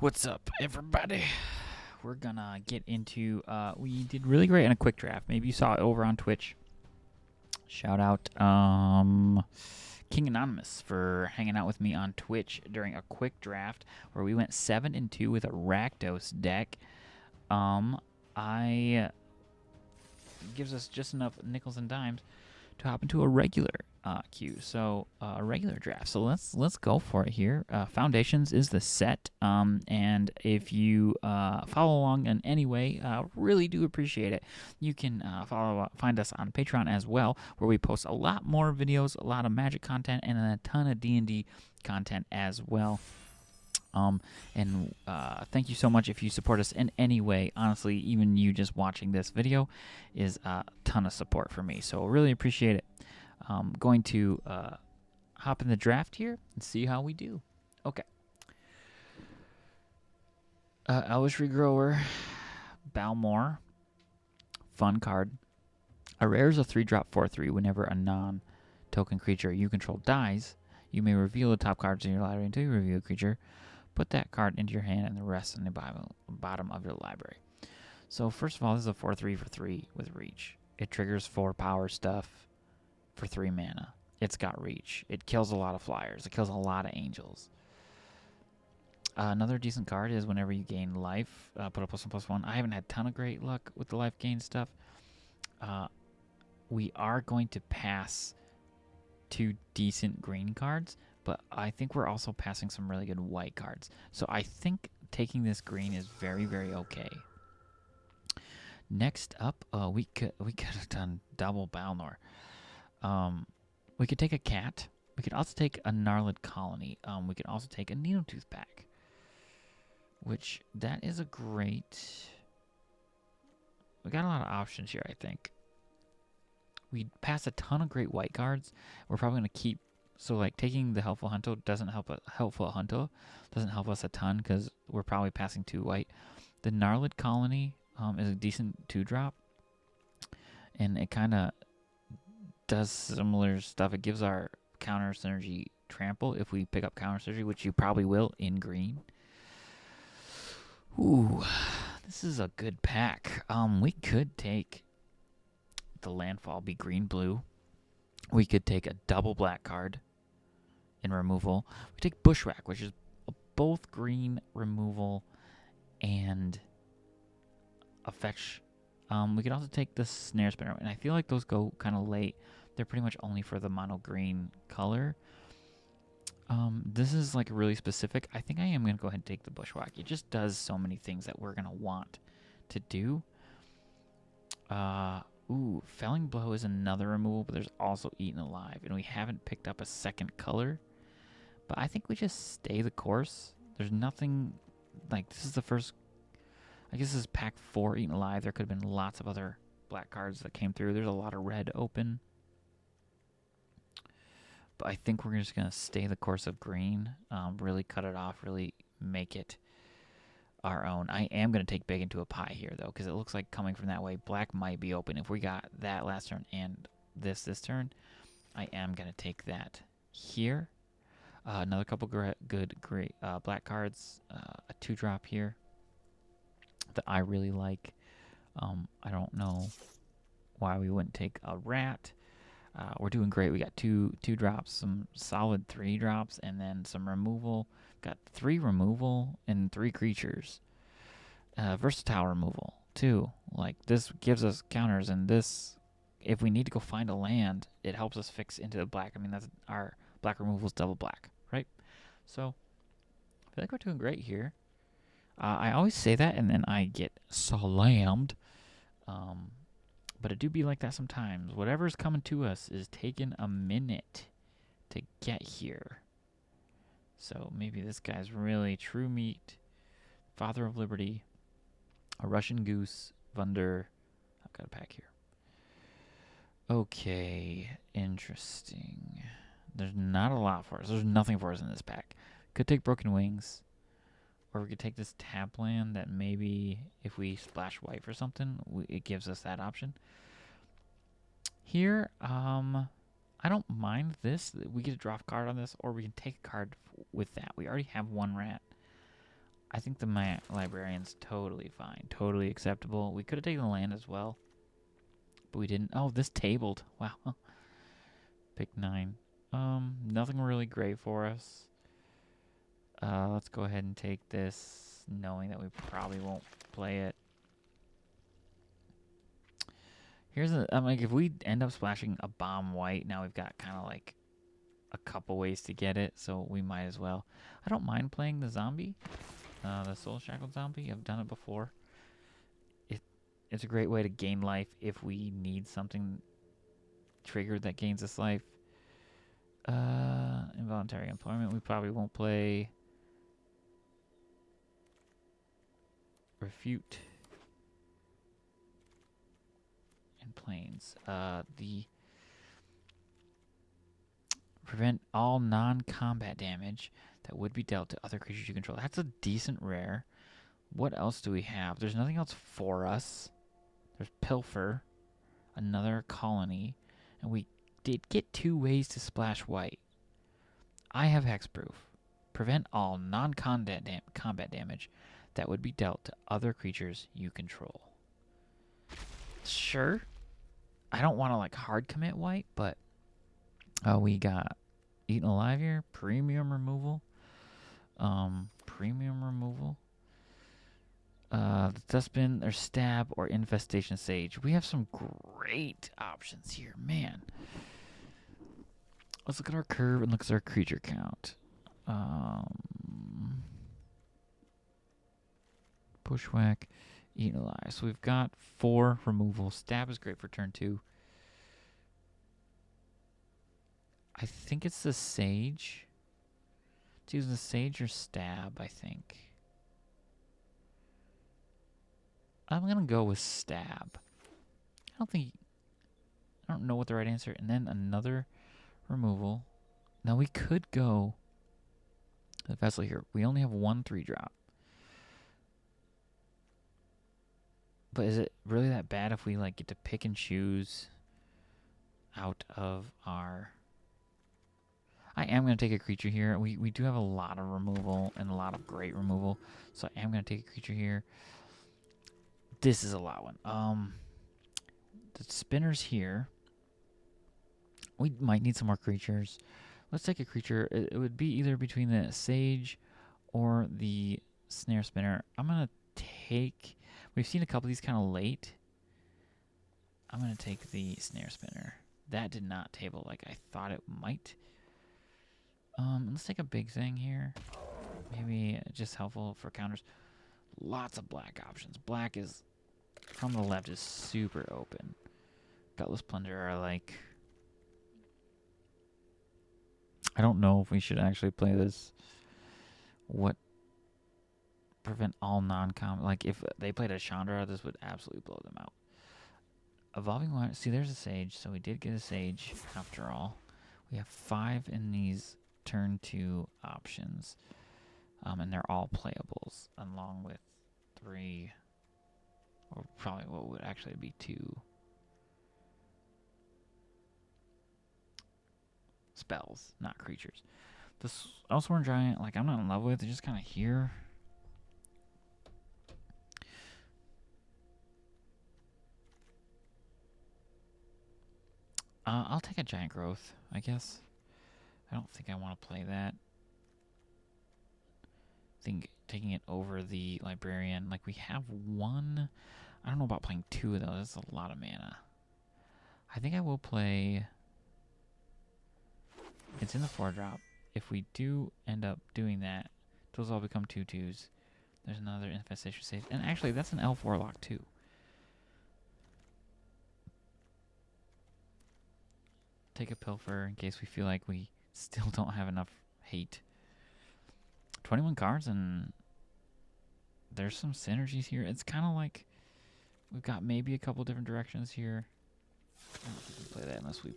What's up, everybody? We're gonna get into. We did really great in a quick draft. Maybe you saw it over on Twitch. Shout out, King Anonymous for hanging out with me on Twitch during a quick draft where we went 7-2 with a Rakdos deck. I gives us just enough nickels and dimes to hop into a regular queue. So a regular draft. So let's go for it here. Foundations is the set, and if you follow along in any way, really do appreciate it. You can find us on Patreon as well, where we post a lot more videos, a lot of Magic content, and a ton of D&D content as well. And thank you so much if you support us in any way. Honestly, even you just watching this video is a ton of support for me. So really appreciate it. Going to hop in the draft here and see how we do. Okay. Elvish Regrower, Balmor, fun card. A rare is a 3-drop 4/3. Whenever a non-token creature you control dies, you may reveal the top cards in your library until you reveal a creature. Put that card into your hand and the rest in the bottom of your library. So first of all, this is a 4/3 for 3 with reach. It triggers 4 power stuff for 3 mana. It's got reach. It kills a lot of flyers. It kills a lot of angels. Another decent card is whenever you gain life, put a +1/+1. I haven't had a ton of great luck with the life gain stuff. We are going to pass 2 decent green cards, but I think we're also passing some really good white cards. So I think taking this green is very, very okay. Next up, we could have done double Balnor. We could take a cat. We could also take a Gnarlid Colony. We could also take a Needletooth pack, which that is a great. We got a lot of options here, I think. We pass a ton of great white cards. We're probably gonna keep. So like taking the Helpful Hunter doesn't help us a ton because we're probably passing 2 white. The Gnarlid Colony is a decent 2-drop, and it kind of does similar stuff. It gives our counter synergy trample if we pick up counter synergy, which you probably will in green. Ooh, this is a good pack. We could take the landfall, be green-blue. We could take a double black card in removal. We take Bushwhack, which is both green removal and a fetch. We could also take the Snare Spinner, and I feel like those go kind of late. They're pretty much only for the mono green color. This is like really specific. I think I am going to go ahead and take the Bushwhack. It just does so many things that we're going to want to do. Ooh, Felling Blow is another removal, but there's also Eaten Alive, and we haven't picked up a second color. But I think we just stay the course. There's nothing, like, this is the first, I guess this is pack 4 Eaten Alive. There could have been lots of other black cards that came through. There's a lot of red open. But I think we're just going to stay the course of green, really cut it off, really make it our own. I am going to take Big into a Pie here, though, because it looks like coming from that way, black might be open. If we got that last turn and this turn, I am going to take that here. Another couple good black cards. A 2-drop here that I really like. I don't know why we wouldn't take a rat. We're doing great. We got two drops, some solid 3 drops, and then some removal. Got 3 removal and 3 creatures. Versatile removal too. Like, this gives us counters, and this, if we need to go find a land, it helps us fix into the black. I mean, that's our black removal is double black, right? So I feel like we're doing great here. I always say that, and then I get slammed. But it do be like that sometimes. Whatever's coming to us is taking a minute to get here. So maybe this guy's really true meat. Father of Liberty. A Russian Goose. Vunder. I've got a pack here. Okay. Interesting. There's not a lot for us. There's nothing for us in this pack. Could take Broken Wings. Or we could take this tap land that maybe if we splash white for something, it gives us that option. Here, I don't mind this. We get to draw a card on this, or we can take a card with that. We already have 1 rat. I think the librarian's totally fine, totally acceptable. We could have taken the land as well, but we didn't. Oh, this tabled. Wow. Pick 9. Nothing really great for us. Let's go ahead and take this, knowing that we probably won't play it. Here's I'm like, if we end up splashing a bomb white, now we've got kind of like a couple ways to get it, so we might as well. I don't mind playing the zombie, the soul shackled zombie. I've done it before. It's a great way to gain life if we need something triggered that gains us life. Involuntary employment, we probably won't play. Refute. And planes. The prevent all non-combat damage that would be dealt to other creatures you control. That's a decent rare. What else do we have? There's nothing else for us. There's Pilfer, another colony, and we did get 2 ways to splash white. I have Hexproof. Prevent all non-combat damage that would be dealt to other creatures you control. Sure. I don't want to like hard commit white, but we got Eaten Alive here, premium removal. Premium removal. Dustbin or Stab or Infestation Sage. We have some great options here, man. Let's look at our curve and look at our creature count. Bushwhack, Eaten Alive. So we've got 4 removal. Stab is great for turn 2. I think it's the Sage. It's either the Sage or Stab, I think. I'm going to go with Stab. I don't know what the right answer. And then another removal. Now we could go the vessel here. We only have 1 3-drop. But is it really that bad if we like get to pick and choose out of our... I am going to take a creature here. We do have a lot of removal and a lot of great removal. So I am going to take a creature here. This is a lot one. The spinner's here. We might need some more creatures. Let's take a creature. It would be either between the Sage or the Snare Spinner. I'm going to take... We've seen a couple of these kind of late. I'm going to take the Snare Spinner. That did not table like I thought it might. Let's take a big thing here. Maybe just helpful for counters. Lots of black options. Black is, from the left, is super open. Gutless Plunder, I like. I don't know if we should actually play this. What? Prevent all non-combat. Like, if they played a Chandra, this would absolutely blow them out. Evolving Water. See, there's a Sage. So we did get a Sage after all. We have 5 in these turn 2 options. And they're all playables, along with 3, or probably what would actually be 2 spells, not creatures. This Elsewhere Giant, like, I'm not in love with. It's just kind of here. I'll take a Giant Growth, I guess. I don't think I want to play that. I think taking it over the Librarian, like, we have 1. I don't know about playing 2 of those. That's a lot of mana. I think I will play... It's in the 4-drop. If we do end up doing that, those all become 2/2s. There's another Infestation Sage. And actually, that's an Elf Warlock, too. Take a Pilfer in case we feel like we still don't have enough hate. 21 cards, and there's some synergies here. It's kind of like we've got maybe a couple different directions here. I don't think we play that unless we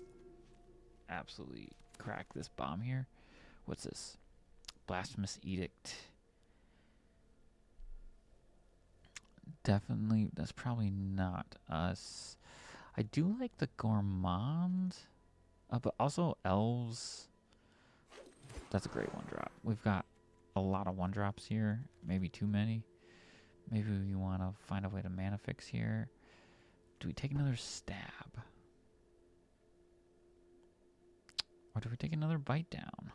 absolutely crack this bomb here. What's this? Blasphemous Edict. Definitely, that's probably not us. I do like the Gourmand, but also Elves. That's a great 1-drop. We've got a lot of 1-drops here. Maybe too many. Maybe we want to find a way to mana fix here. Do we take another stab? Or do we take another bite down?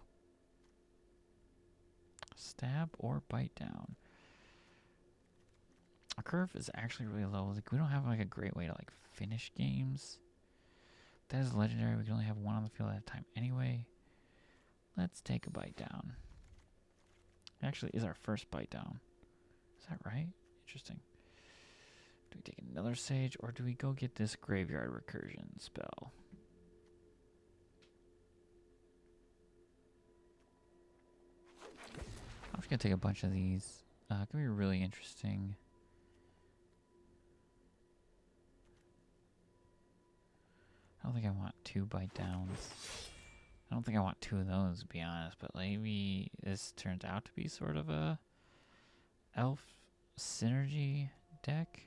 Stab or bite down? Our curve is actually really low. Like, we don't have like a great way to like finish games. That is legendary. We can only have one on the field at a time anyway. Let's take a bite down. Actually, is our first bite down. Is that right? Interesting. Do we take another sage, or do we go get this graveyard recursion spell? I'm just going to take a bunch of these. It can be really interesting. I don't think I want 2 bite downs. I don't think I want 2 of those, to be honest. But maybe this turns out to be sort of a elf synergy deck.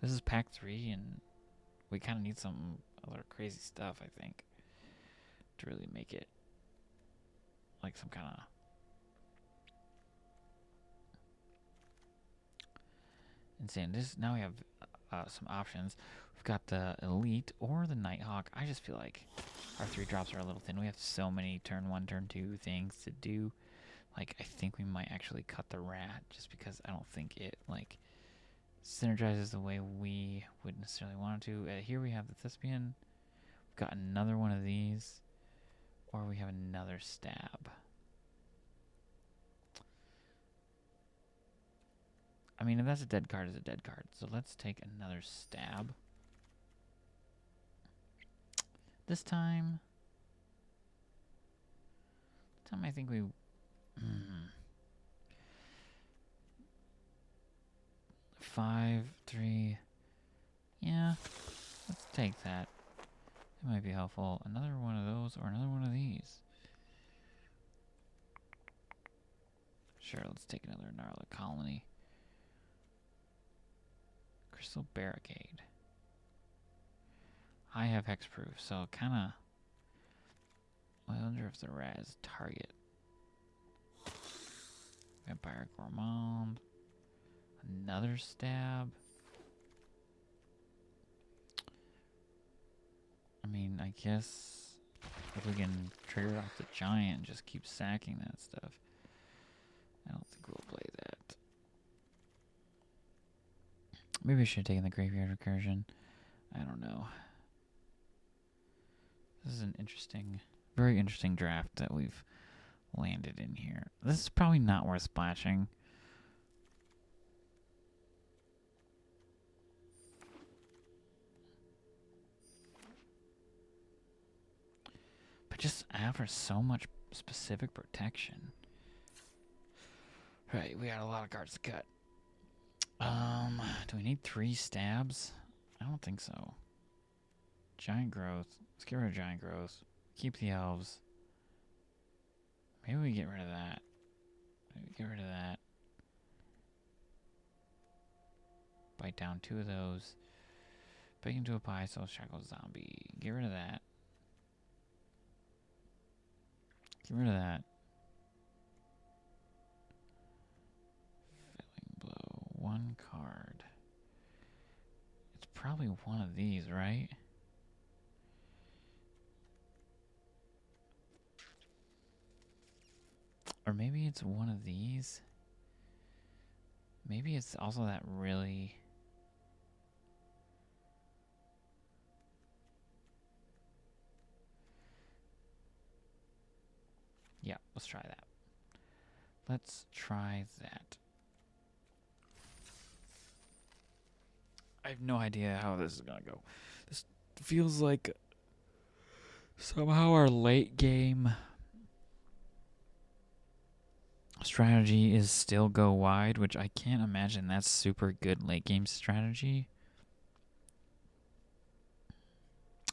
This is pack 3, and we kind of need some other crazy stuff, I think, to really make it like some kind of insane. Now we have some options. We've got the Elite or the Nighthawk. I just feel like our 3-drops are a little thin. We have so many turn 1, turn 2 things to do. Like, I think we might actually cut the Rat just because I don't think it, like, synergizes the way we would necessarily want it to. Here we have the Thespian. We've got another one of these. Or we have another stab. I mean, if that's a dead card, it's a dead card. So let's take another stab. This time I think we... 5, 3... Yeah, let's take that. It might be helpful. Another one of those or another one of these. Sure, let's take another Gnarly Colony. Crystal Barricade. I have hexproof, so kind of... I wonder if the rat is target. Vampire Gourmand. Another stab. I mean, I guess if we can trigger off the giant and just keep sacking that stuff. I don't think we'll play that. Maybe I should have taken the graveyard recursion. I don't know. This is an interesting, very interesting draft that we've landed in here. This is probably not worth splashing. But just offers so much specific protection. Right, we got a lot of cards to cut. Do we need 3 stabs? I don't think so. Giant growth. Let's get rid of giant growth. Keep the elves. Maybe we get rid of that. Maybe get rid of that. Bite down 2 of those. Bake into a pie, soul shackle zombie. Get rid of that. Get rid of that. Filling blow. 1 card. It's probably one of these, right? Or maybe it's one of these. Maybe it's also that really... Yeah, let's try that. Let's try that. I have no idea how this is going to go. This feels like somehow our late game strategy is still go wide, which I can't imagine that's super good late game strategy.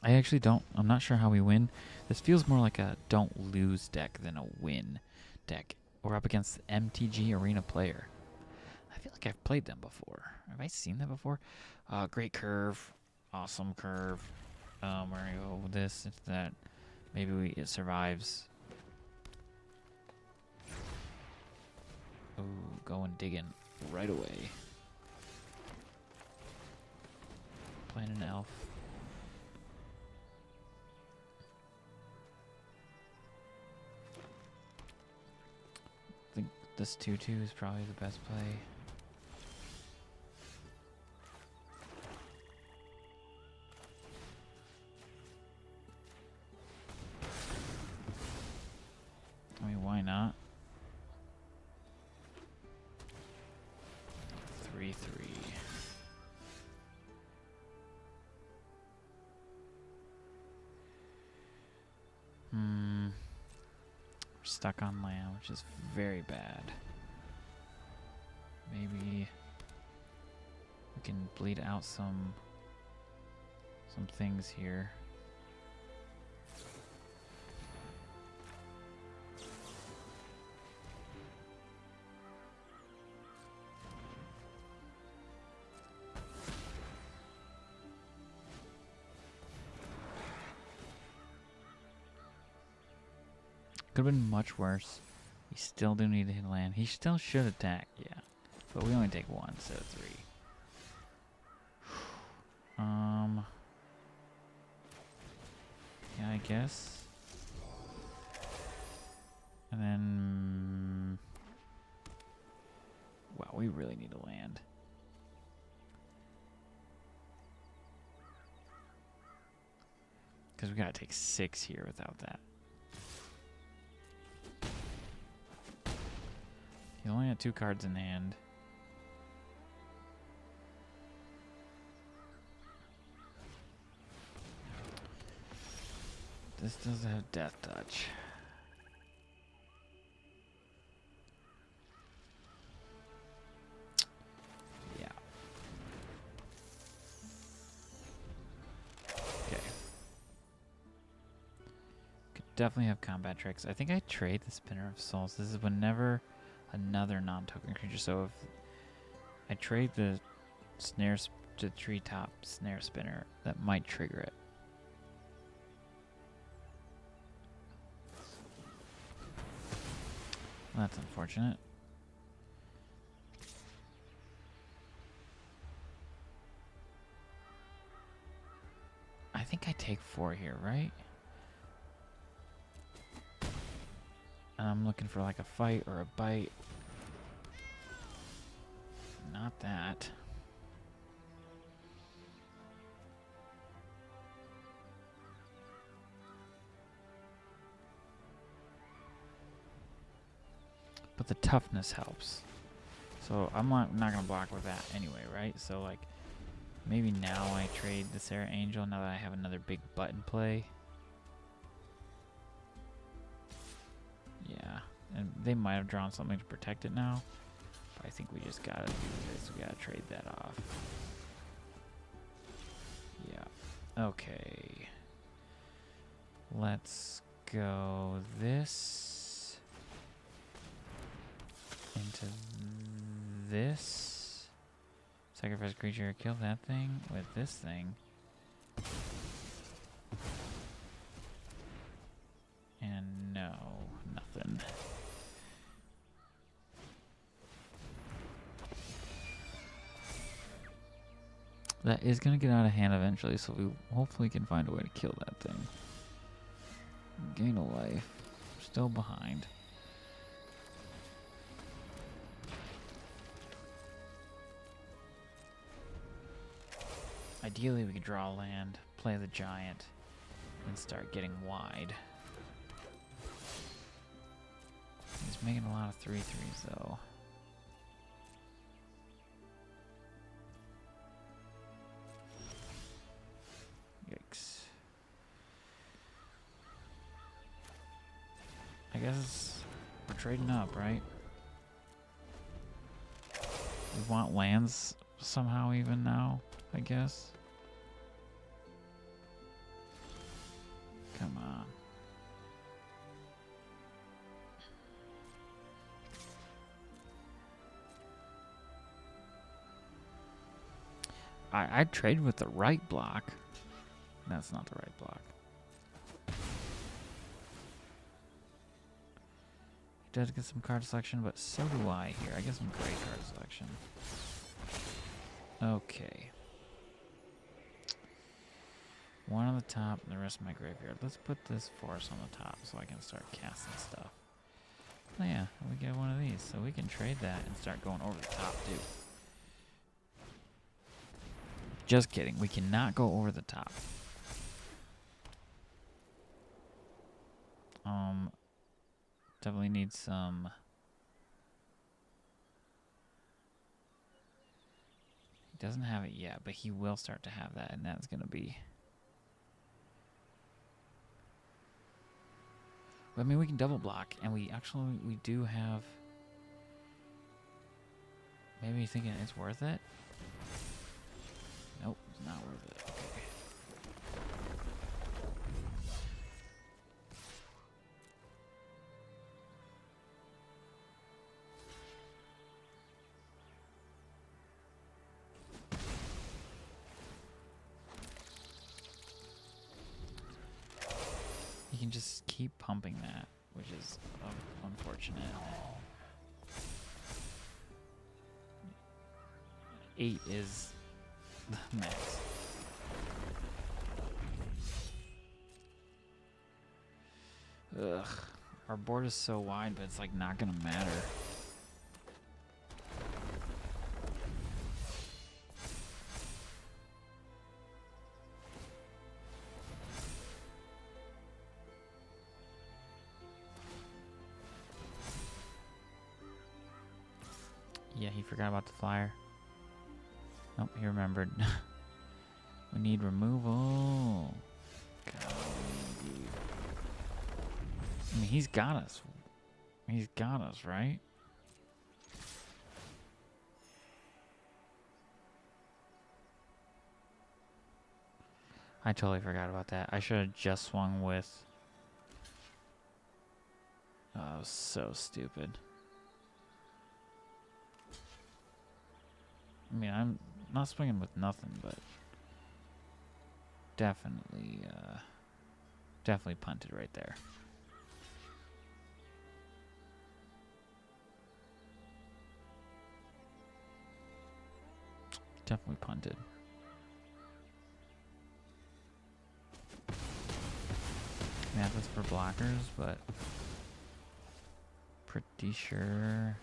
I actually don't. I'm not sure how we win. This feels more like a don't lose deck than a win deck. We're up against MTG Arena Player. I feel like I've played them before. Have I seen that before? Great curve. Awesome curve. We're going to go with this. If that. Maybe it survives. Oh, going digging right away. Playing an elf. I think this 2/2 is probably the best play. I mean, why not? 3/3. We're stuck on land, which is very bad. Maybe we can bleed out some things here. Could have been much worse. We still do need to hit land. He still should attack, yeah. But we only take 1 instead of 3. Yeah, I guess. And then... Wow, we really need to land. Because we gotta take 6 here without that. You only have 2 cards in hand. This does have Death Touch. Yeah. Okay. Could definitely have combat tricks. I think I trade the Spinner of Souls. This is whenever another non-token creature. So if I trade the the treetop snare spinner, that might trigger it. Well, that's unfortunate. I think I take 4 here, right? And I'm looking for like a fight or a bite. Not that. But the toughness helps. So I'm not going to block with that anyway, right? So like maybe now I trade the Sarah Angel now that I have another big button play. Yeah, and they might have drawn something to protect it now. But I think we just gotta do this. We gotta trade that off. Yeah. Okay. Let's go this into this. Sacrifice a creature, kill that thing with this thing. And no, nothing. That is going to get out of hand eventually, so we hopefully can find a way to kill that thing. Gain a life. Still behind. Ideally, we could draw land, play the giant, and start getting wide. He's making a lot of 3/3s though. Yikes. I guess we're trading up, right? We want lands somehow even now, I guess. Come on. I'd trade with the right block. That's not the right block. does get some card selection, but so do I here. I get some great card selection. Okay. One on the top and the rest of my graveyard. Let's put this forest on the top so I can start casting stuff. Oh yeah, we get one of these, so we can trade that and start going over the top too. Just kidding, we cannot go over the top. Definitely need some. He doesn't have it yet, but he will start to have that, and that's gonna be. I mean, we can double block, and we do have. Maybe you're thinking it's worth it? Nope, it's not worth it. Okay. You can just keep pumping that, which is unfortunate. 8 is the max. Ugh. Our board is so wide, but it's like not gonna matter. Yeah, he forgot about the flyer. Nope, he remembered. We need removal. God, I mean, he's got us. He's got us, right? I totally forgot about that. I should have just swung with... Oh, that was so stupid. I mean, I'm not swinging with nothing, but definitely punted right there. Definitely punted. Yeah, that's for blockers, but pretty sure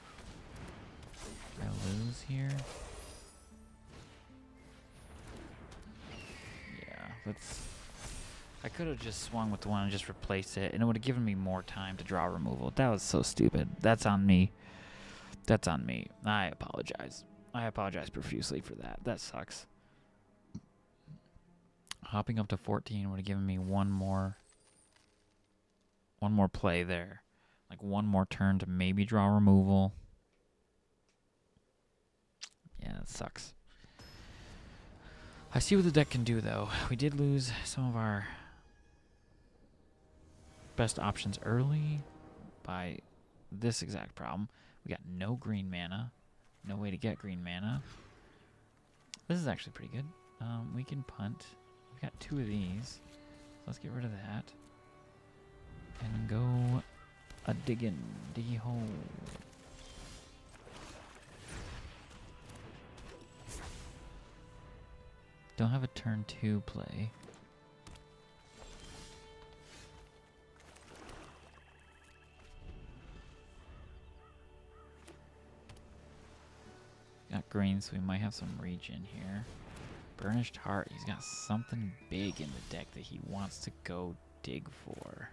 I lose here. I could have just swung with the one and just replaced it, and it would have given me more time to draw removal. That was so stupid. That's on me. That's on me. I apologize. I apologize profusely for that. That sucks. Hopping up to 14 would have given me one more play there. Like one more turn to maybe draw removal. Yeah, that sucks. I see what the deck can do, though. We did lose some of our best options early by this exact problem. We got no green mana. No way to get green mana. This is actually pretty good. We can punt. We've got 2 of these. So let's get rid of that. And go a diggy hole. Don't have a turn 2 play. Got green, so we might have some reach in here. Burnished Heart, he's got something big in the deck that he wants to go dig for.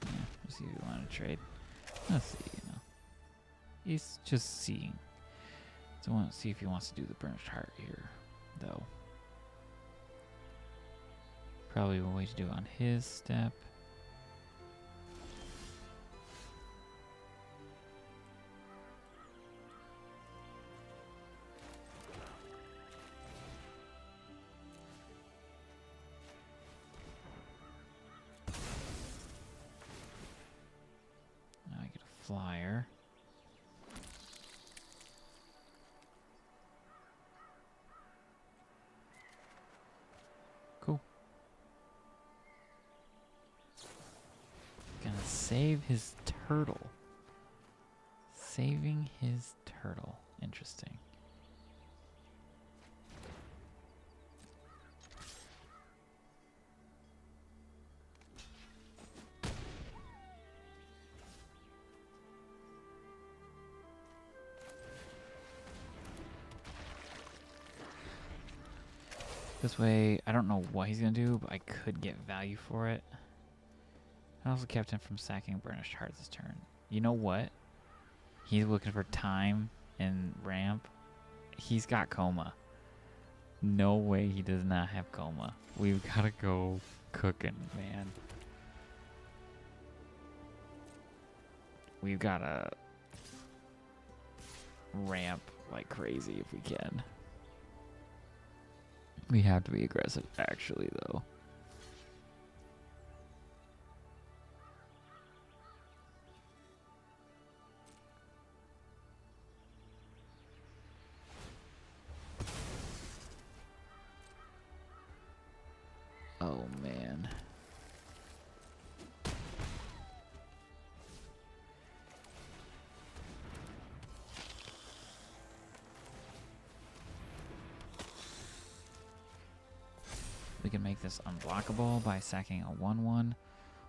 Yeah, let's see if we want to trade. Let's see, you know. He's just seeing. So I want to see if he wants to do the Burnished Heart here, though. Probably a way to do it on his step. Now I get a flyer. save his turtle. Saving his turtle. Interesting. This way, I don't know what he's going to do, but I could get value for it. I also kept him from sacking Burnished Hearts this turn. You know what? He's looking for time and ramp. He's got Coma. No way he does not have Coma. We've got to go cooking, man. We've got to ramp like crazy if we can. We have to be aggressive, actually, though. Oh, man. We can make this unblockable by sacking a 1/1.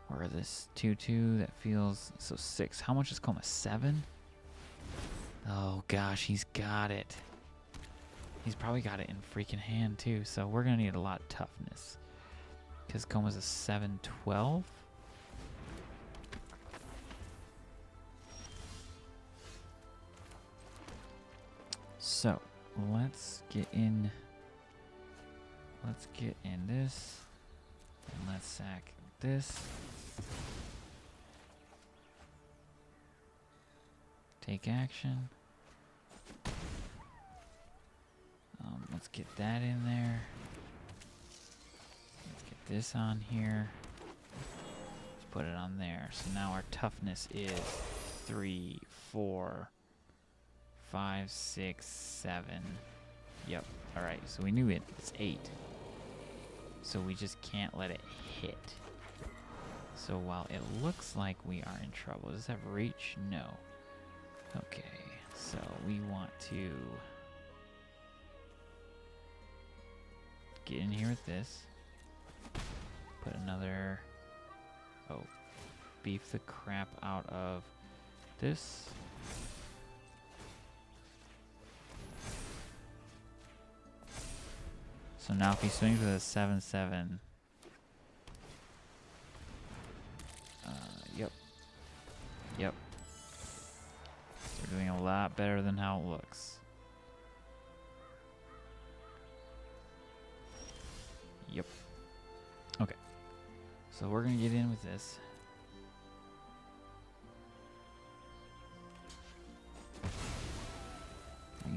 Or this 2/2 that feels... So 6. How much is Coma? 7? Oh, gosh. He's got it. He's probably got it in freaking hand, too. So we're going to need a lot of toughness. Because Coma's a 7/12. So, let's get in... Let's get in this. And let's sack this. Take action. Let's get that in there. Let's get this on here. Let's put it on there. So now our toughness is 3, 4, 5, 6, 7. Yep. Alright, so we knew it. It's 8. So we just can't let it hit. So while it looks like we are in trouble, does that have reach? No. Okay, so we want to get in here with this. Put another... Oh. Beef the crap out of this. So now if he swings with a 7/7... Yep. Yep. We're doing a lot better than how it looks. Yep. Okay. So we're going to get in with this.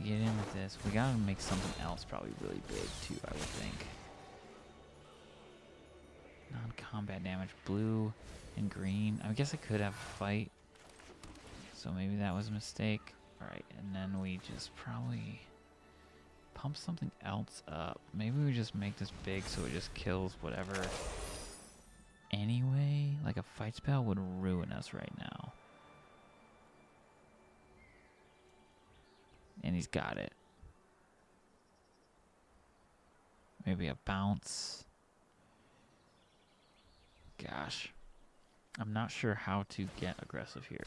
Get in with this. We got to make something else probably really big too, I would think. Non-combat damage. Blue and green. I guess I could have a fight. So maybe that was a mistake. Alright, and then we just probably pump something else up. Maybe we just make this big so it just kills whatever. Anyway, like a fight spell would ruin us right now. And he's got it. Maybe a bounce. Gosh. I'm not sure how to get aggressive here.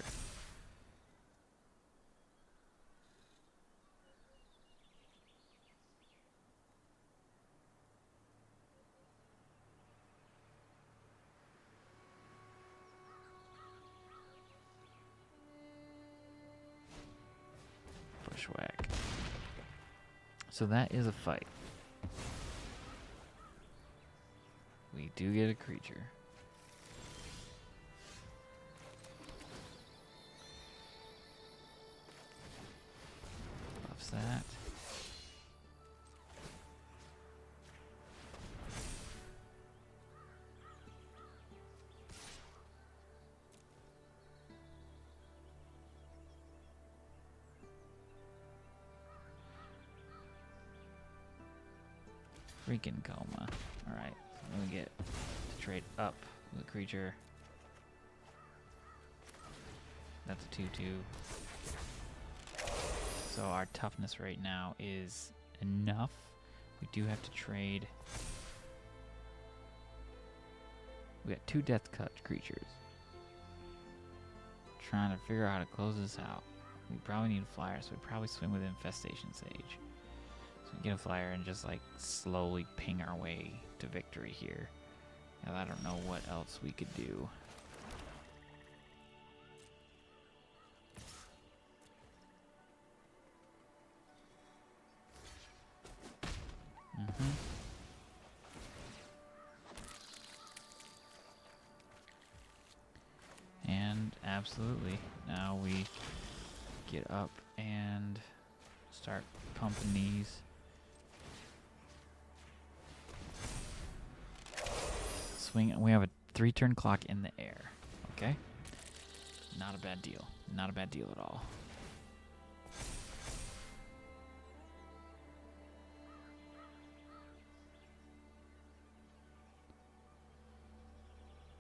Bushwhack. So that is a fight. We do get a creature. Buffs that. Freaking Coma. Alright, I'm gonna get to trade up with a creature. That's a 2-2. So our toughness right now is enough. We do have to trade. We got 2 death cut creatures. Trying to figure out how to close this out. We probably need a flyer, so we probably swing with Infestation Sage. So we get a flyer and just like slowly ping our way to victory here. And I don't know what else we could do. And absolutely, now we get up and start pumping these. Swing. We have a 3-turn clock in the air. Okay, not a bad deal. Not a bad deal at all.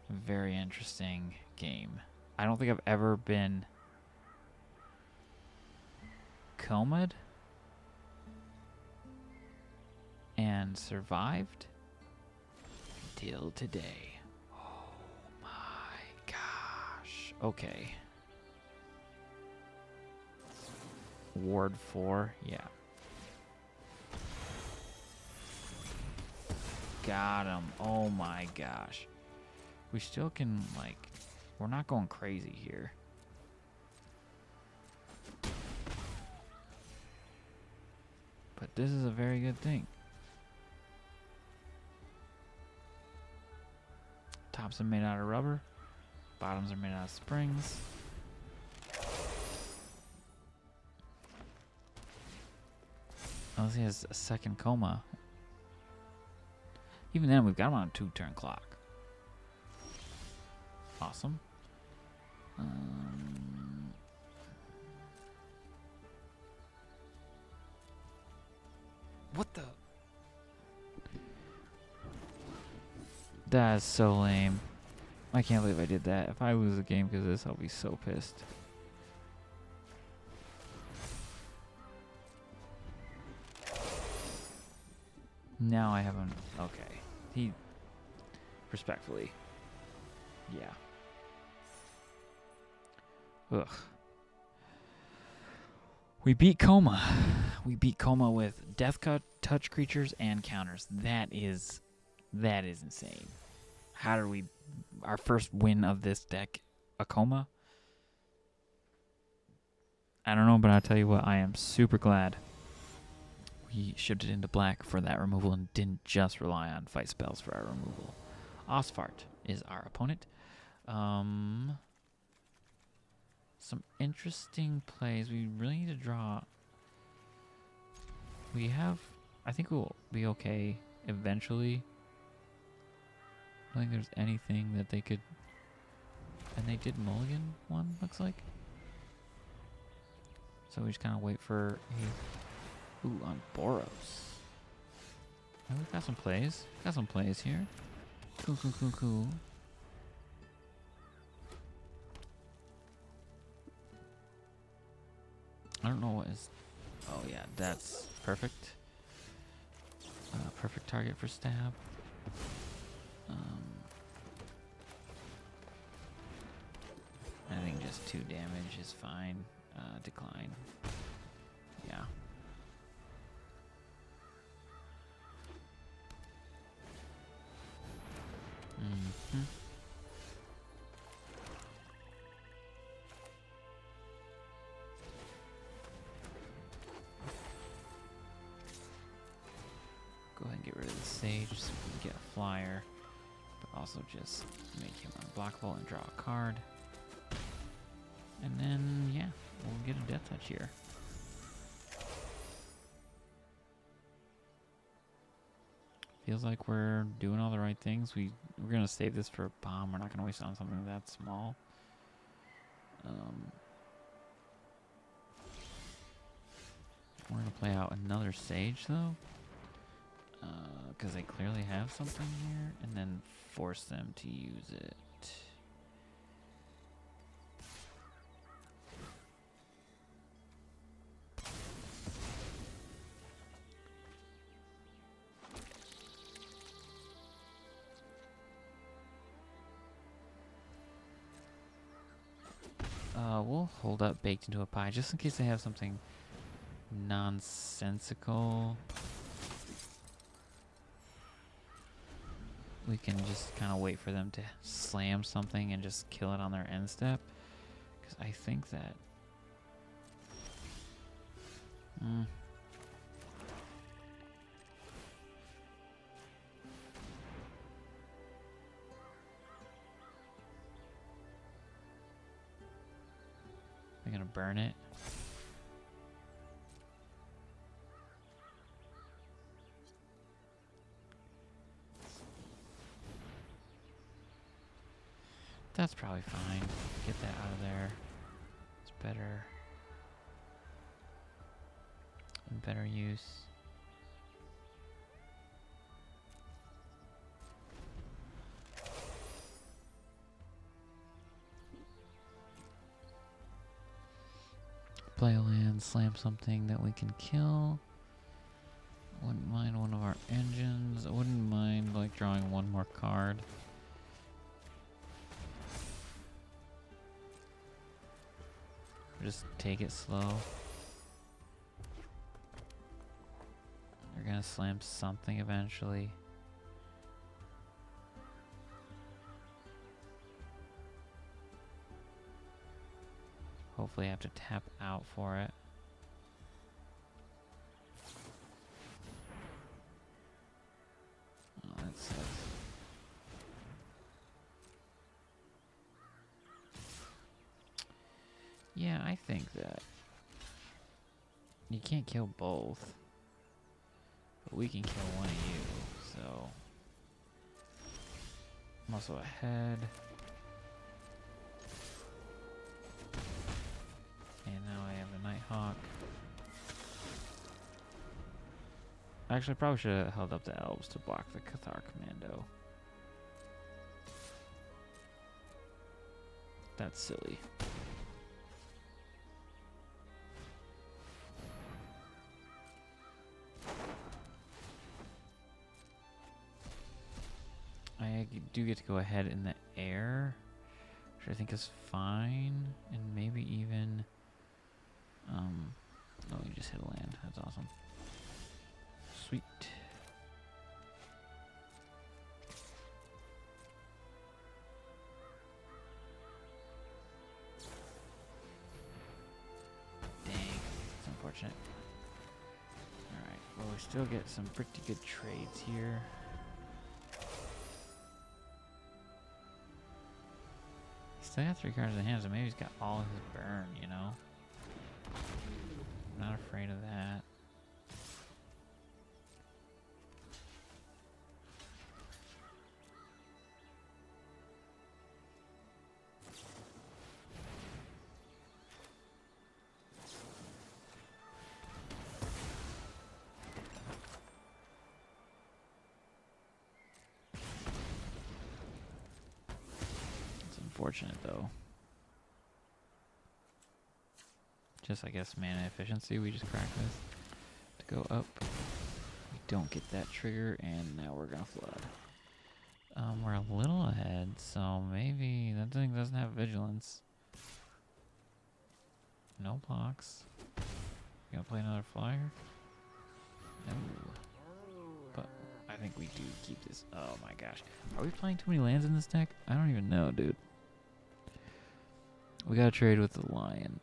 Very interesting game. I don't think I've ever been comed and survived till today. Oh my gosh. Okay. Ward 4, yeah. Got him. Oh my gosh. We still can, like, we're not going crazy here. But this is a very good thing. Tops are made out of rubber. Bottoms are made out of springs. Unless he has a second coma. Even then, we've got him on a 2-turn clock. Awesome. What the? That is so lame. I can't believe I did that. If I lose a game because of this, I'll be so pissed. Now I haven't. Okay. He. Respectfully. Yeah. Ugh. We beat Coma. We beat Coma with Death Cut, Touch Creatures, and counters. That is insane. How did we... Our first win of this deck, a Coma? I don't know, but I'll tell you what, I am super glad we shifted into black for that removal and didn't just rely on fight spells for our removal. Osfart is our opponent. Some interesting plays. We really need to draw. We have... I think we'll be okay eventually. I don't think there's anything that they could... And they did mulligan one, looks like. So we just kind of wait for... Ooh, on Boros. And we've got some plays. Got some plays here. Cool, cool, cool, cool. I don't know what is... Oh yeah, that's perfect. Perfect target for stab. I think just 2 damage is fine. Decline. Yeah. Mm-hmm. Go ahead and get rid of the Sage so we can get a flyer. But also just make him unblockable and draw a card. And then, yeah, we'll get a Death Touch here. Feels like we're doing all the right things. We're going to save this for a bomb. We're not going to waste it on something that small. We're going to play out another Sage, though. Because they clearly have something here. And then force them to use it. We'll hold up baked into a pie just in case they have something nonsensical. We can just kind of wait for them to slam something and just kill it on their end step. Because I think that... They're gonna burn it. That's probably fine. Get that out of there. It's better. In better use. Play a land, slam something that we can kill. Wouldn't mind one of our engines. I wouldn't mind like drawing one more card. Just take it slow. They're gonna slam something eventually. Hopefully I have to tap out for it. Oh, that sucks. Yeah, I think that you can't kill both, but we can kill one of you, so I'm also ahead. And now I have the Nighthawk. Actually, I probably should have held up the elves to block the Cathar Commando. That's silly. I do get to go ahead in the air, which I think is fine, and maybe even, oh, you just hit a land. That's awesome. Sweet. Dang, that's unfortunate. Alright, well, we still get some pretty good trades here. Still got 3 cards in hand, so maybe he's got all his burn, you know? I'm not afraid of that. Unfortunate though. Just I guess mana efficiency we just cracked this to go up. We don't get that trigger and now we're gonna flood. We're a little ahead, so maybe that thing doesn't have vigilance. No blocks. You gonna play another flyer? No. But I think we do keep this. Oh my gosh. Are we playing too many lands in this deck? I don't even know, dude. We gotta trade with the lion.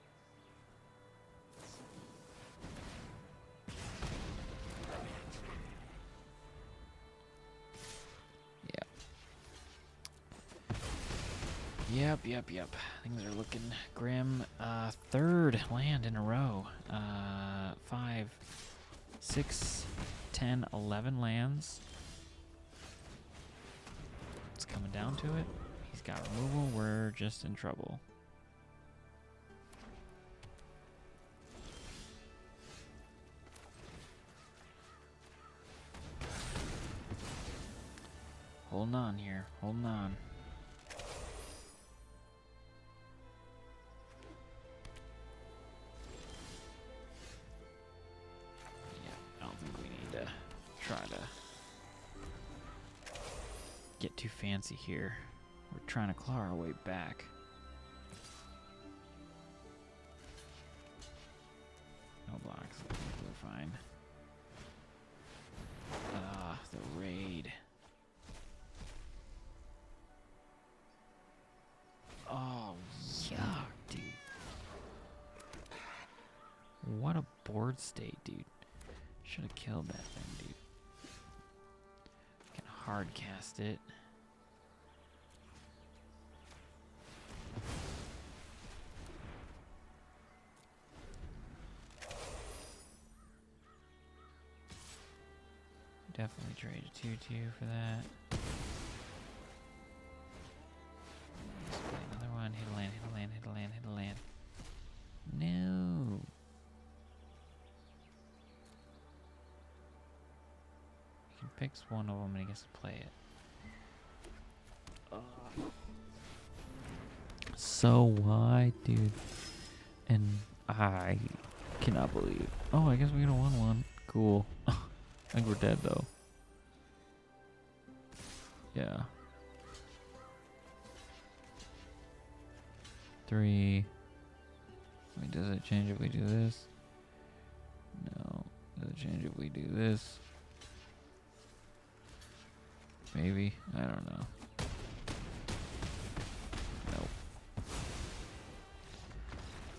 Yep. Things are looking grim. 3rd land in a row. 5, 6, 10, 11 lands. It's coming down to it. He's got removal. We're just in trouble. Holding on here. Holding on. Try to get too fancy here. We're trying to claw our way back. horde state, dude. Should have killed that thing, dude. Can hard cast it. Definitely trade a 2/2 for that. Let's play another one. Hit a land, hit a land, hit a land, hit a land. No. He can pick one of them and he gets to play it. So why, dude? And I cannot believe. Oh, I guess we got a 1/1. Cool. I think we're dead though. Yeah. 3. Wait, does it change if we do this? No. Does it change if we do this? Maybe. I don't know. Nope.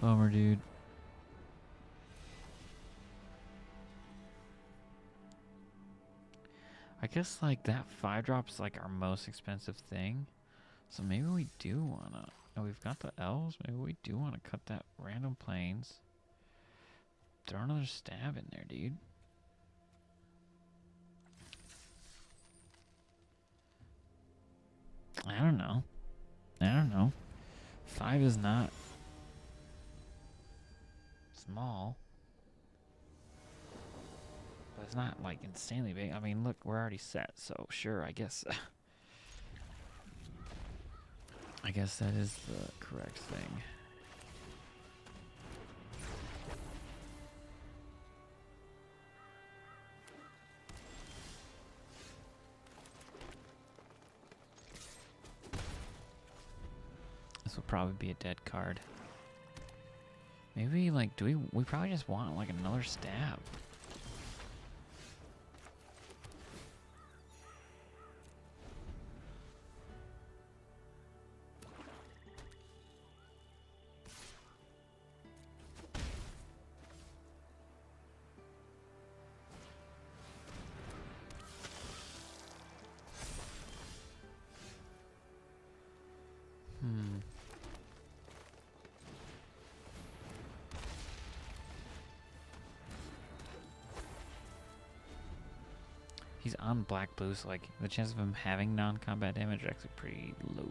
Bummer, dude. I guess like that 5-drop's like our most expensive thing. So maybe we do wanna. Oh, we've got the elves. Maybe we do wanna cut that random plains. Throw another stab in there, dude. I don't know. 5 is not small. But it's not like insanely big. I mean, look, we're already set, so sure, I guess. I guess that is the correct thing. This will probably be a dead card. Maybe, like, we probably just want, like, another stab. He's on black blue, so like the chance of him having non-combat damage is actually pretty low.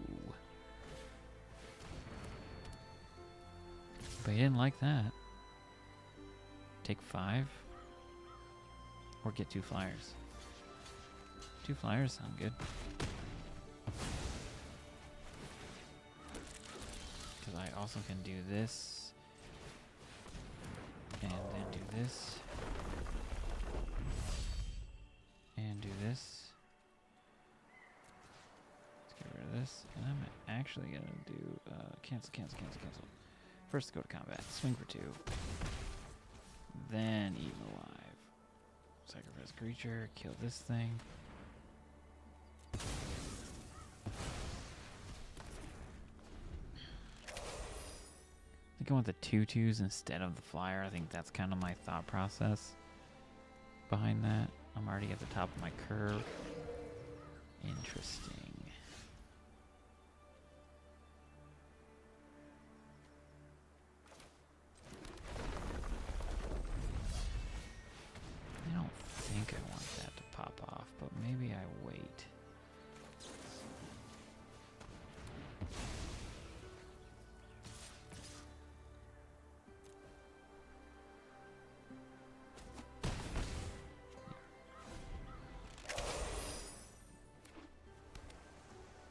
But he didn't like that. Take 5. Or get 2 flyers. 2 flyers sound good. Because I also can do this. And then do this. And do this. Let's get rid of this. And I'm actually going to do cancel. First go to combat. Swing for 2. Then eat alive. Sacrifice creature. Kill this thing. I think I want the 2/2s instead of the flyer. I think that's kind of my thought process behind that. I'm already at the top of my curve. Interesting. I don't think I want that to pop off, but maybe I wait.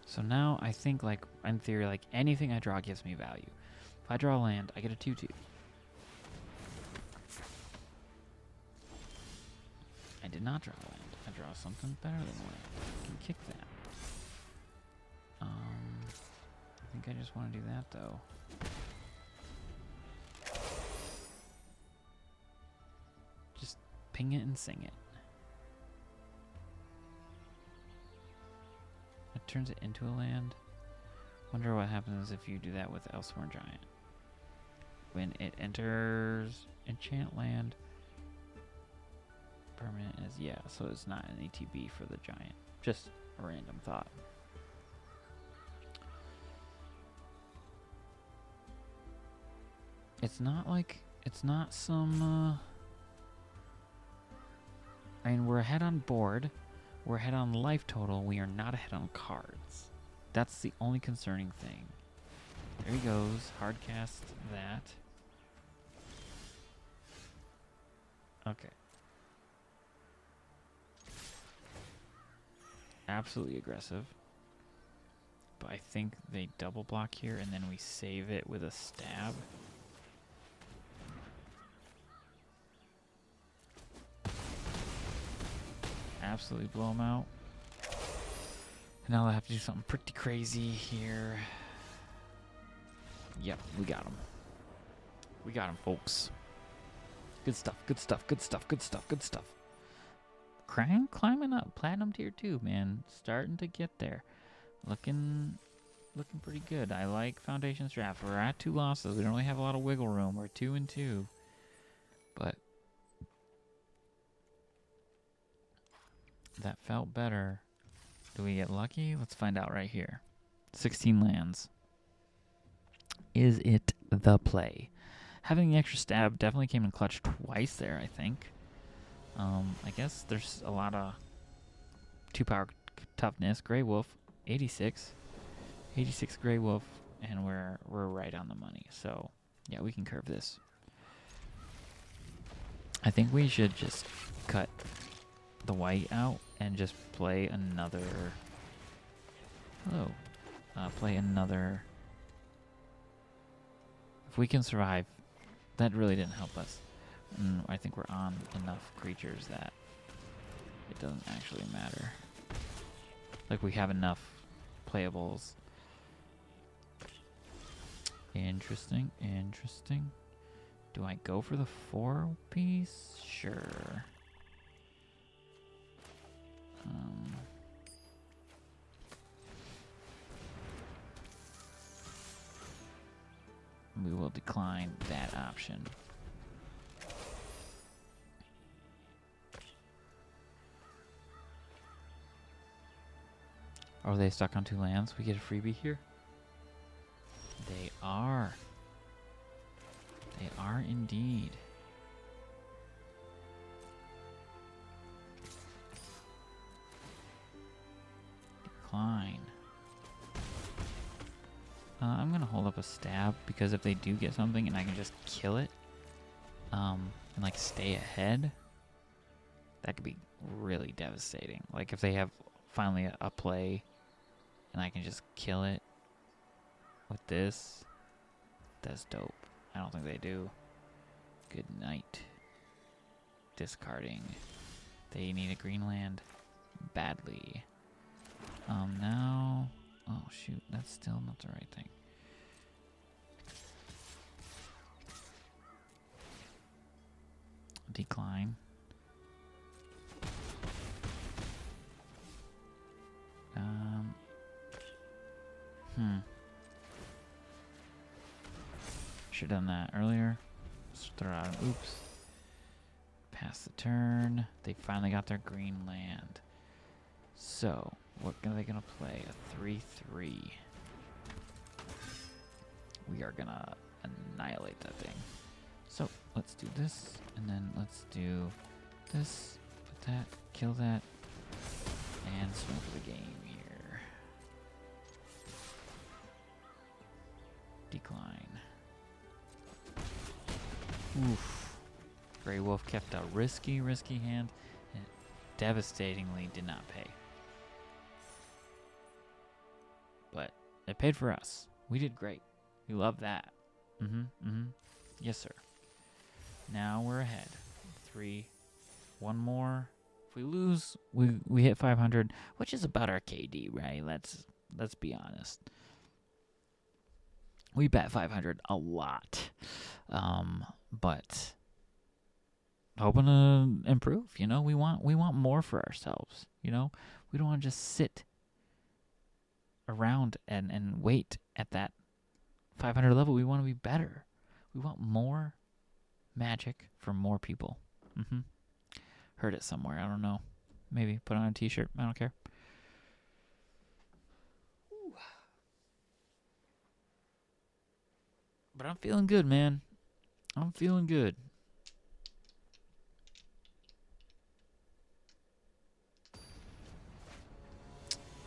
So now I think, like, in theory, like, anything I draw gives me value. If I draw land, I get a 2/2. I did not draw land. I draw something better than land. I can kick that. I think I just want to do that, though. Just ping it and sing it. It turns it into a land. Wonder what happens if you do that with Elsewhere Giant. When it enters enchant land, permanent is, yeah, so it's not an ATB for the giant. Just a random thought. It's not like, it's not some, I mean, we're ahead on board. We're ahead on life total. We are not ahead on cards. That's the only concerning thing. There he goes. Hardcast that. Okay. Absolutely aggressive. But I think they double block here, and then we save it with a stab. Absolutely blow them out. And now I have to do something pretty crazy here. Yep, we got him. We got him, folks. Good stuff, good stuff, good stuff, good stuff, good stuff. Climbing up. Platinum tier 2, man. Starting to get there. Looking pretty good. I like Foundation's draft. We're at 2 losses. We don't really have a lot of wiggle room. We're 2-2. But that felt better. Do we get lucky? Let's find out right here. 16 lands. Is it the play? Having the extra stab definitely came in clutch twice there, I think. I guess there's a lot of 2-power toughness. Grey Wolf, 86. 86 Grey Wolf, and we're right on the money. So, yeah, we can curve this. I think we should just cut the white out and just play another... Hello. Play another... If we can survive, that really didn't help us. I think we're on enough creatures that it doesn't actually matter. Like, we have enough playables. Interesting, interesting. Do I go for the 4-piece? Sure. We will decline that option. Are they stuck on 2 lands? We get a freebie here? They are. They are indeed. Decline. I'm going to hold up a stab, because if they do get something and I can just kill it, and like stay ahead, that could be really devastating. Like if they have finally a play and I can just kill it with this, that's dope. I don't think they do. Good night. Discarding. They need a green land badly. Now... Oh, shoot. That's still not the right thing. Decline. Should have done that earlier. Let's throw out an oops. Pass the turn. They finally got their green land. So, what are they gonna play? A 3/3. We are gonna annihilate that thing. So, let's do this, and then let's do this, put that, kill that, and swing for the game here. Decline. Oof. Grey Wolf kept a risky hand, and devastatingly did not pay. But it paid for us. We did great. We love that. Yes, sir. Now we're ahead. 3. One more. If we lose, we hit 500, which is about our KD, right? Let's be honest. We bet 500 a lot. But hoping to improve, you know? We want more for ourselves, you know? We don't want to just sit around and wait at that 500 level. We want to be better. We want more magic for more people. Heard it somewhere. I don't know. Maybe put on a t-shirt. I don't care. But I'm feeling good, man. I'm feeling good.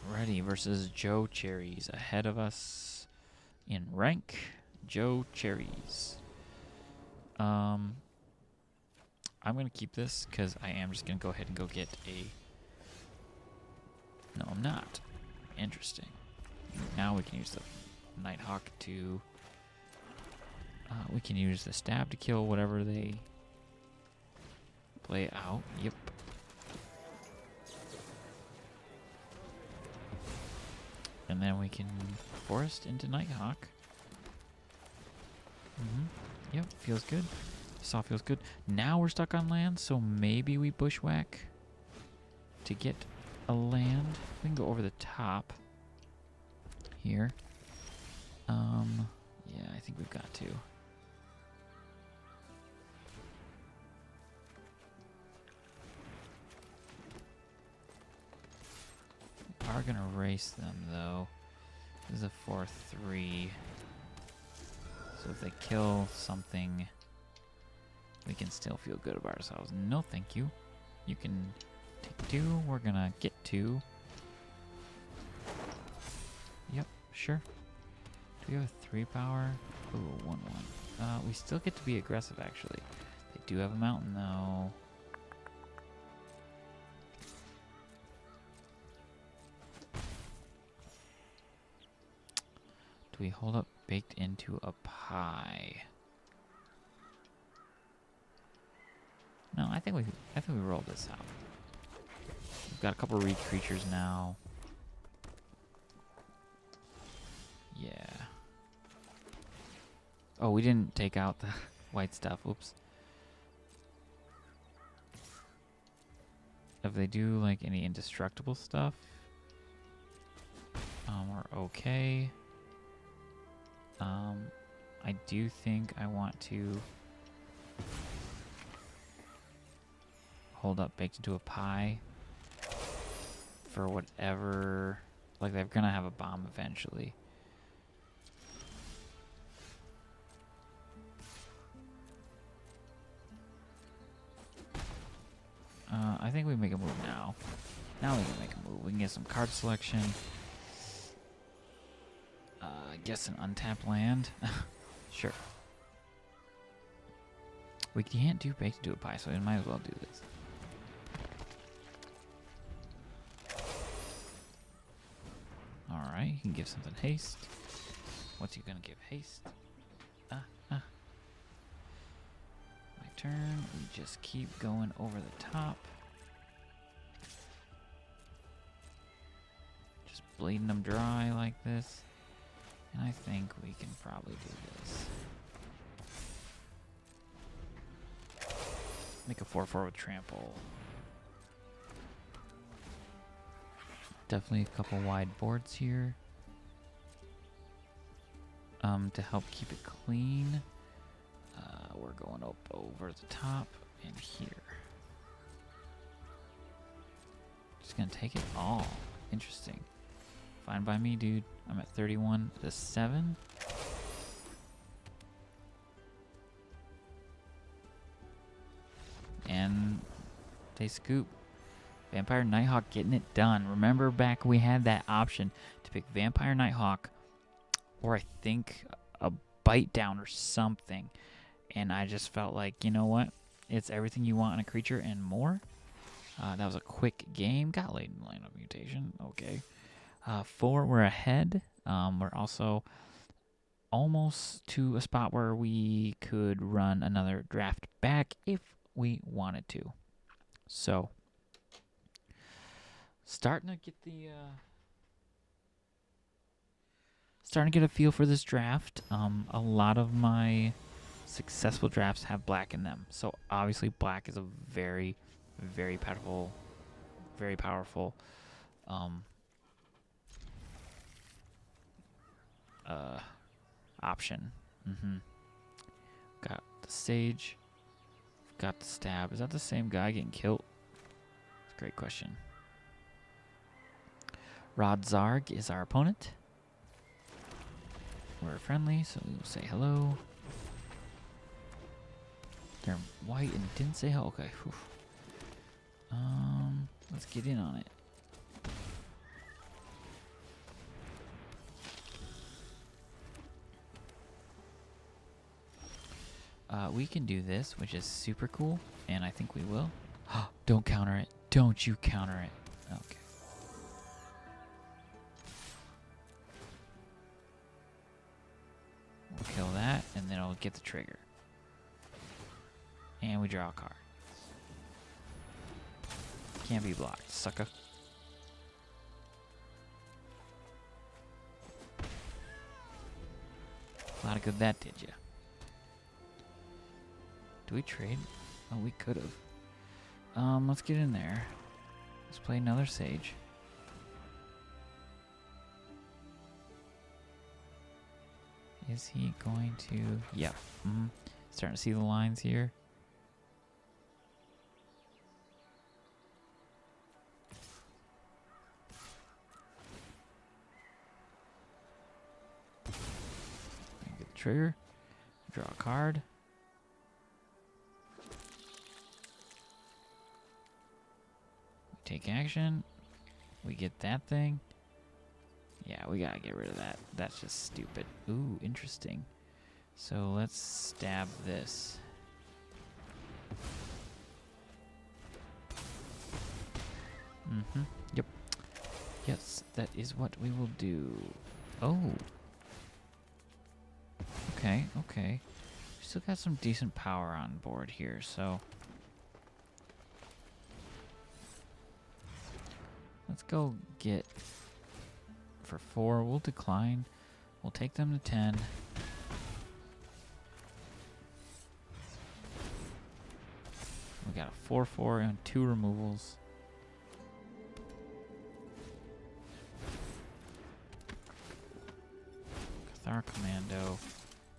Ready versus Joe Cherries. Ahead of us in rank, Joe Cherries. I'm going to keep this because I am just going to go ahead and go get a... No, I'm not. Interesting. Now we can use the Nighthawk to... we can use the stab to kill whatever they play out. Yep. And then we can forest into Nighthawk. Yep, feels good. Saw feels good. Now we're stuck on land, so maybe we bushwhack to get a land. We can go over the top here. Yeah, I think we've got to. We are gonna race them though. This is a 4-3. So if they kill something, we can still feel good about ourselves. No, thank you. You can take 2. We're gonna get 2. Yep, sure. Do we have a 3 power? Ooh, 1-1. We still get to be aggressive, actually. They do have a mountain, though. Do we hold up baked into a pie? No, I think we rolled this out. We've got a couple reed creatures now. Yeah. Oh, we didn't take out the white stuff. Oops. If they do like any indestructible stuff, we're okay. I do think I want to hold up baked into a pie for whatever, like they're gonna have a bomb eventually. I think we make a move now. Now we can make a move. We can get some card selection. I guess an untapped land. Sure. We can't do baked into a pie, so we might as well do this. Alright, you can give something haste. What's he gonna give haste? My turn. We just keep going over the top. Just bleeding them dry like this. And I think we can probably do this. Make a 4-4 with trample. Definitely a couple wide boards here. To help keep it clean, we're going up over the top and here. Just gonna take it all. Interesting. Fine by me, dude. I'm at 31 to 7. And they scoop. Vampire Nighthawk getting it done. Remember back we had that option to pick Vampire Nighthawk or I think a Bite Down or something. And I just felt like, you know what? It's everything you want in a creature and more. That was a quick game. Got late in the line of mutation. Okay. 4, we're ahead. We're also almost to a spot where we could run another draft back if we wanted to. So, starting to get a feel for this draft. A lot of my successful drafts have black in them. So obviously black is a very, very powerful option. Got the sage. Got the stab. Is that the same guy getting killed? Great question. Rod Zarg is our opponent. We're friendly, so we will say hello. They're white and didn't say hello. Okay. Whew. Let's get in on it. We can do this, which is super cool, and I think we will. Don't counter it. Don't you counter it. Okay. We'll kill that, and then I'll get the trigger. And we draw a card. Can't be blocked, sucker. A lot of good that did ya. Do we trade? Oh, we could have. Let's get in there. Let's play another Sage. Is he going to? Yep. Starting to see the lines here. Get the trigger. Draw a card. Take action. We get that thing. Yeah, we gotta get rid of that. That's just stupid. Ooh, interesting. So let's stab this. Yep. Yes, that is what we will do. Oh. Okay, okay. We still got some decent power on board here, so... Let's go get... For 4, we'll decline. We'll take them to 10. We got a 4/4 and 2 removals. Cathar Commando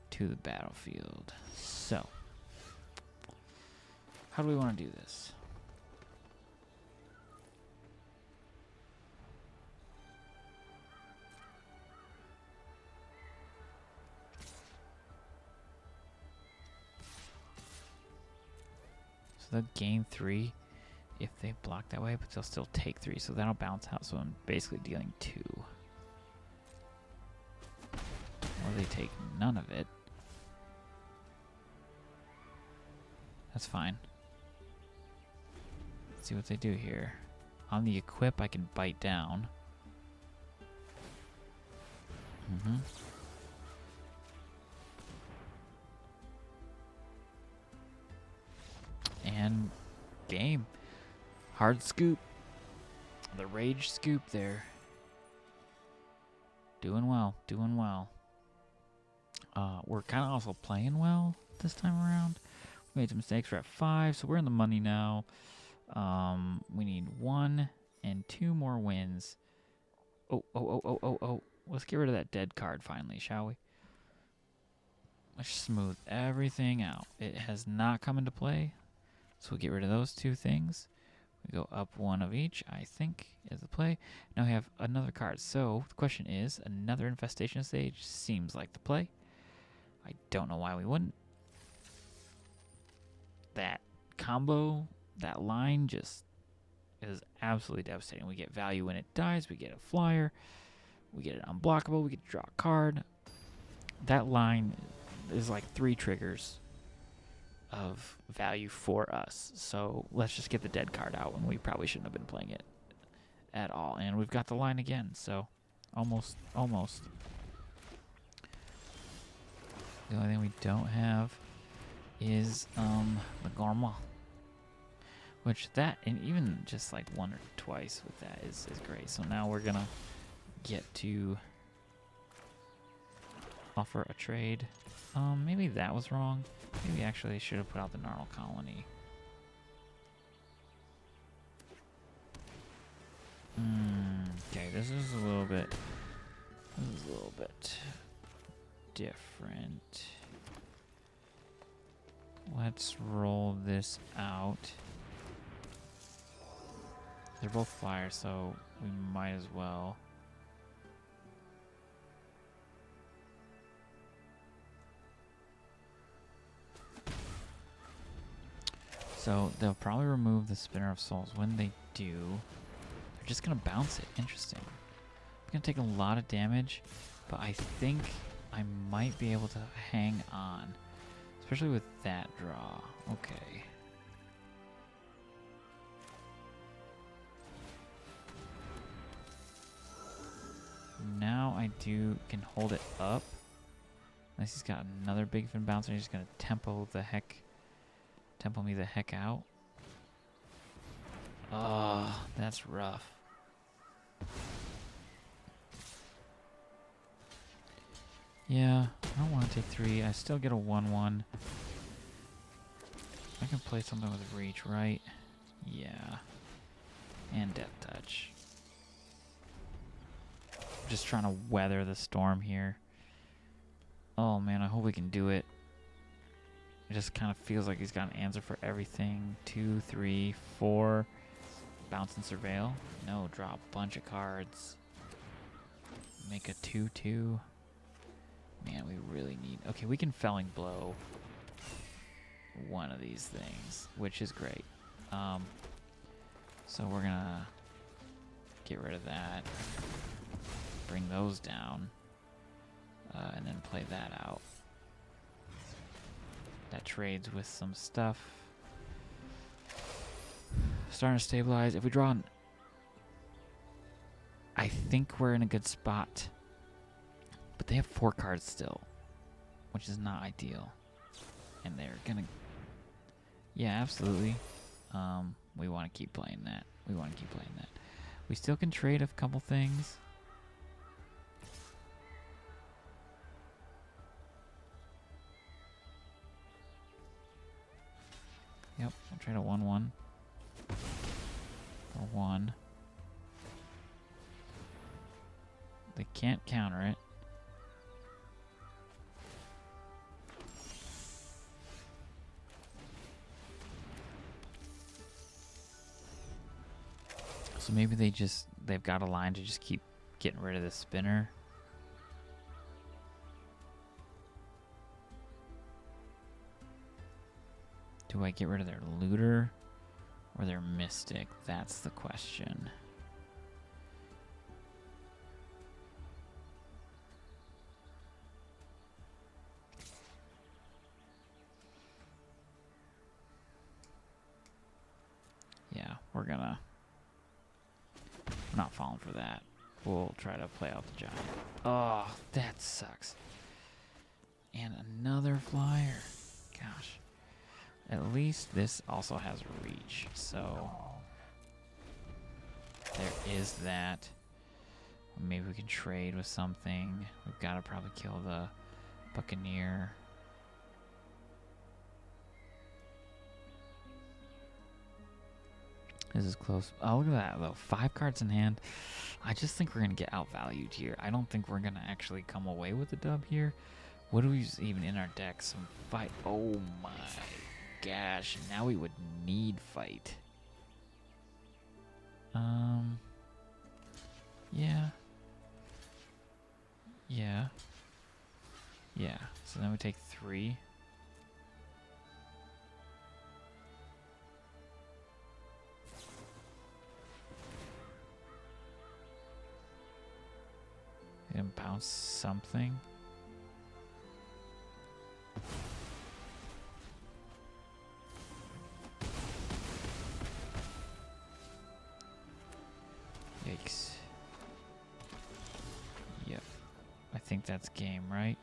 to the battlefield. So, how do we want to do this? So they'll gain 3 if they block that way, but they'll still take 3. So that'll bounce out. So I'm basically dealing 2. Or they take none of it. That's fine. Let's see what they do here. On the equip, I can bite down. And game. Hard scoop. The rage scoop there. Doing well, doing well. We're kind of also playing well this time around. We made some mistakes. We're at 5, so we're in the money now. We need 1 and 2 more wins. Oh. Let's get rid of that dead card finally, shall we? Let's smooth everything out. It has not come into play. So we'll get rid of those 2 things. We go up 1 of each, I think, is the play. Now we have another card. So the question is, another Infestation Stage seems like the play. I don't know why we wouldn't. That combo, that line just is absolutely devastating. We get value when it dies. We get a flyer. We get it unblockable. We get to draw a card. That line is like 3 triggers of value for us. So let's just get the dead card out when we probably shouldn't have been playing it at all. And we've got the line again, so almost. The only thing we don't have is the Garma. Which that, and even just like 1 or twice with that is great. So now we're gonna get to offer a trade. Maybe that was wrong. Maybe actually should have put out the Gnarl Colony. Okay, this is a little bit different. Let's roll this out. They're both flyers, so we might as well. So they'll probably remove the Spinner of Souls. When they do, they're just going to bounce it. Interesting. I'm going to take a lot of damage, but I think I might be able to hang on. Especially with that draw. Okay. Now I can hold it up. Unless he's got another big fin bouncer, he's just going to tempo me the heck out. Oh, that's rough. Yeah, I don't want to take 3. I still get a 1/1. I can play something with reach, right? Yeah. And death touch. Just trying to weather the storm here. Oh man, I hope we can do it. It just kind of feels like he's got an answer for everything. 2, 3, 4. Bounce and surveil. No, draw a bunch of cards. Make a 2/2. Man, we really need... Okay, we can Felling Blow one of these things, which is great. So we're gonna get rid of that. Bring those down. And then play that out. That trades with some stuff. Starting to stabilize. If we draw... I think we're in a good spot. But they have 4 cards still, which is not ideal. And they're gonna... Yeah, absolutely. We want to keep playing that. We still can trade a couple things. Yep, I'll trade a 1/1. For 1. They can't counter it. So maybe they've got a line to just keep getting rid of the spinner. Do I get rid of their looter or their mystic? That's the question. Yeah, we're not falling for that. We'll try to play out the giant. Oh, that sucks. And another flyer. Gosh. At least this also has reach, so there is that. Maybe we can trade with something. We've got to probably kill the Buccaneer. This is close. Oh, look at that, though. 5 cards in hand. I just think we're going to get outvalued here. I don't think we're going to actually come away with a dub here. What do we use even in our deck? Some fight. Oh, my gosh. Now we would need fight. Yeah. Yeah. Yeah. So then we take 3. And bounce something. Yikes. Yep. I think that's game, right?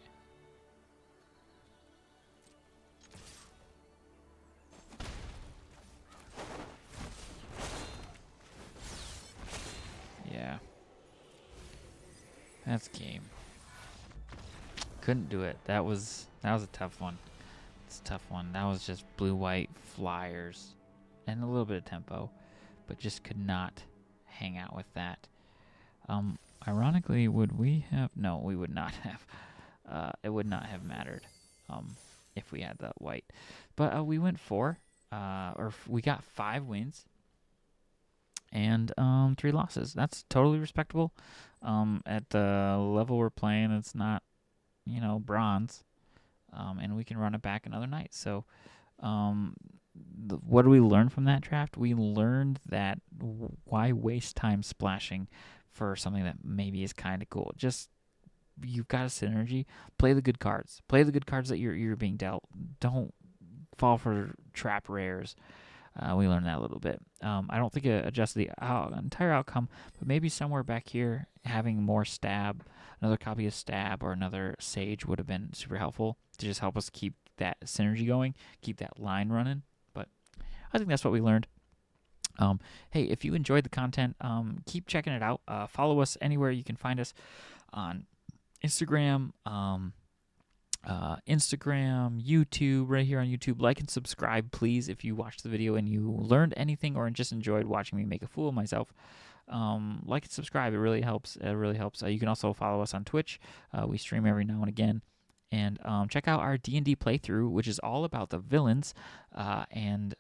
Yeah. That's game. Couldn't do it. That was a tough one. It's a tough one. That was just blue-white flyers and a little bit of tempo, but just could not hang out with that. Ironically, would we have? No, we would not have. It would not have mattered if we had that white. But we went 4, we got 5 wins, and 3 losses. That's totally respectable. At the level we're playing, it's not, bronze, and we can run it back another night. So, um, what do we learn from that draft? We learned that why waste time splashing for something that maybe is kind of cool. Just you've got a synergy. Play the good cards. Play the good cards that you're being dealt. Don't fall for trap rares. We learned that a little bit. I don't think it adjusted the entire outcome, but maybe somewhere back here, having more stab, another copy of stab, or another sage would have been super helpful to just help us keep that synergy going, keep that line running. But I think that's what we learned. Hey, if you enjoyed the content, keep checking it out. Follow us anywhere you can find us on Instagram, YouTube, right here on YouTube. Like and subscribe, please, if you watched the video and you learned anything or just enjoyed watching me make a fool of myself. Like and subscribe. It really helps. It really helps. You can also follow us on Twitch. We stream every now and again. And check out our D&D playthrough, which is all about the villains. And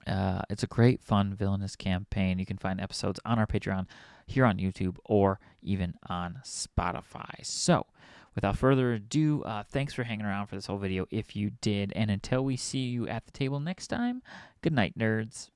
it's a great, fun, villainous campaign. You can find episodes on our Patreon, here on YouTube, or even on Spotify. So, without further ado, thanks for hanging around for this whole video if you did. And until we see you at the table next time, good night, nerds.